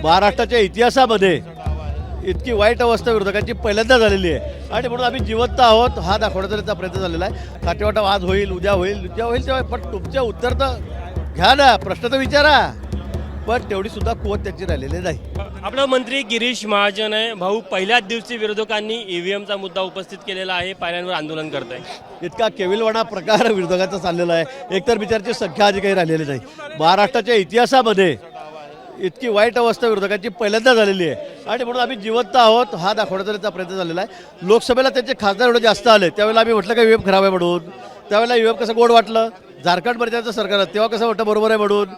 महाराष्ट्राच्या इतिहासामध्ये इतकी वाईट अवस्था विरोधकांची पहिल्यांदा झालेली आहे आणि म्हणून आम्ही जिवंत आहोत हा दाखवण्याचा त्याचा प्रयत्न झालेला आहे। काटेवाटा आज होईल, उद्या होईल तेव्हा, पण तुमच्या उत्तर तर घ्या ना, प्रश्न तर विचारा, पण तेवढी सुद्धा कुवत त्याची राहिलेली नाही। आपला मंत्री गिरीश महाजन आहे भाऊ, पहिल्याच दिवशी विरोधकांनी ईव्हीएमचा मुद्दा उपस्थित केलेला आहे, पायऱ्यांवर आंदोलन करत आहे। इतका केविलवाणा प्रकार विरोधकांचा चाललेला आहे, एकतर विचारची संख्या आधी काही राहिलेली नाही। महाराष्ट्राच्या इतिहासामध्ये इतकी वाईट अवस्था विरोधकांची पहिल्यांदा झालेली आहे आणि म्हणून आम्ही जिवंत आहोत हा दाखवण्याचा त्याचा प्रयत्न झालेला आहे। लोकसभेला त्यांचे खासदार एवढे जास्त आले त्यावेळेला आम्ही म्हटलं का ईव्हीएम खराब आहे म्हणून, त्यावेळेला ईव्हीएम कसं गोड वाटलं, झारखंडमध्ये त्यांचं सरकार तेव्हा कसं वाटतं बरोबर आहे म्हणून,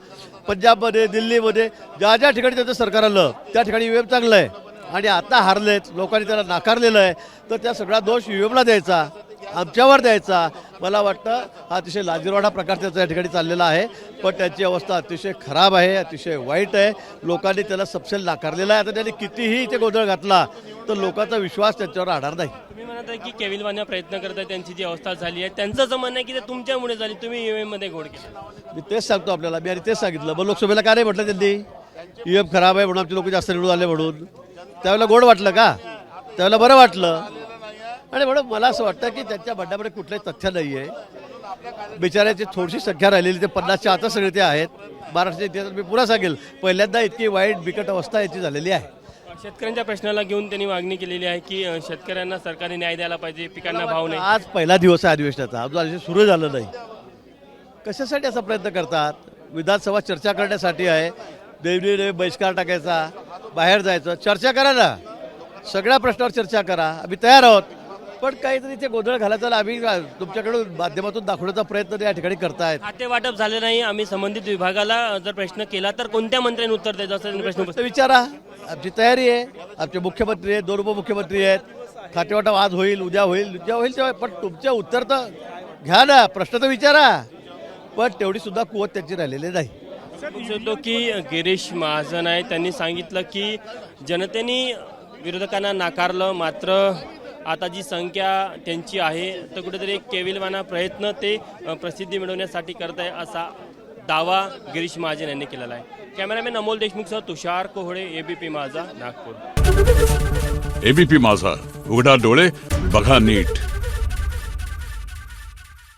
पंजाबमध्ये दिल्लीमध्ये ज्या ठिकाणी त्यांचं सरकार आलं त्या ठिकाणी ईव्हीएम चांगलं आहे आणि आता हारलेत, लोकांनी त्याला नाकारलेलं आहे, तर त्या सगळा दोष ईव्हीएमला द्यायचा, आमच्यावर द्यायचा। मला वाटतं हा अतिशय लाजिरवाणा प्रकार त्याचा या ठिकाणी चाललेला आहे, पण त्याची अवस्था अतिशय खराब आहे, अतिशय वाईट आहे। लोकांनी त्याला सपशेल नाकारलेला आहे। आता त्यांनी कितीही ते गोंधळ घातला तर लोकांचा विश्वास त्याच्यावर राहणार नाही। तुम्ही म्हणत आहे की केविलवाण्या प्रयत्न करत आहे, त्यांची जी अवस्था झाली आहे त्यांचं असं म्हणणं आहे की ते तुमच्यामुळे झाली, तुम्ही ईव्हीएम मध्ये घोड केला। मी तेच सांगतो आपल्याला, मी आणि तेच सांगितलं, मग लोकसभेला काय नाही म्हटलं त्यांनी ईव्हीएम खराब आहे म्हणून आमचे लोक जास्त निवडून आले म्हणून, त्यावेळेला गोड वाटलं का, त्यावेळेला बरं वाटलं। आणि म्हणून मला असं वाटतं की त्यांच्या बड्डामध्ये कुठलंही तथ्य नाही आहे, बिचाऱ्याची थोडीशी संख्या राहिलेली, ते 50च्या आता सगळे ते आहेत। महाराष्ट्राच्या इतिहासात मी पुन्हा सांगेल पहिल्यांदा इतकी वाईट बिकट अवस्था याची झालेली आहे। शेतकऱ्यांच्या प्रश्नाला घेऊन त्यांनी मागणी केलेली आहे की शेतकऱ्यांना सरकारने न्याय द्यायला पाहिजे, पिकांना भाव नाही। आज पहिला दिवस आहे अधिवेशनाचा, अजून सुरू झालं नाही, कशासाठी असा प्रयत्न करतात? विधानसभा चर्चा करण्यासाठी आहे, देवने बहिष्कार टाकायचा, बाहेर जायचं, चर्चा करा ना, सगळ्या प्रश्नावर चर्चा करा, आम्ही तयार आहोत, पण काहीतरी ते गोंधळ घालायचा आम्ही तुमच्याकडून माध्यमातून दाखवण्याचा प्रयत्न त्या ठिकाणी करतायत। खाते वाटप झाले नाही, आम्ही संबंधित विभागाला जर प्रश्न केला तर कोणत्या मंत्र्यांनी उत्तर द्यायचं असं त्यांनी प्रश्न तर विचारा, आमची तयारी आहे, आमचे मुख्यमंत्री आहेत, 2 उपमुख्यमंत्री आहेत, खातेवाटा आज होईल, उद्या होईल तेव्हा, पण तुमच्या उत्तर तर घ्या ना, प्रश्न तर विचारा, पण तेवढी सुद्धा कुवत त्याची राहिलेली नाही। तो की गिरीश महाजन आहे, त्यांनी सांगितलं की जनतेने विरोधकांना नाकारलं, मात्र आता जी संख्या त्यांची आहे तर कुठेतरी एक केविलवाणा प्रयत्न ते प्रसिद्धी मिळवण्यासाठी करत आहे असा दावा गिरीश महाजन यांनी केलेला आहे। कॅमेरामॅन अमोल देशमुखसह तुषार कोहळे, एबीपी माझा, नागपूर। एबीपी माझा, उघडा डोळे बघा नीट।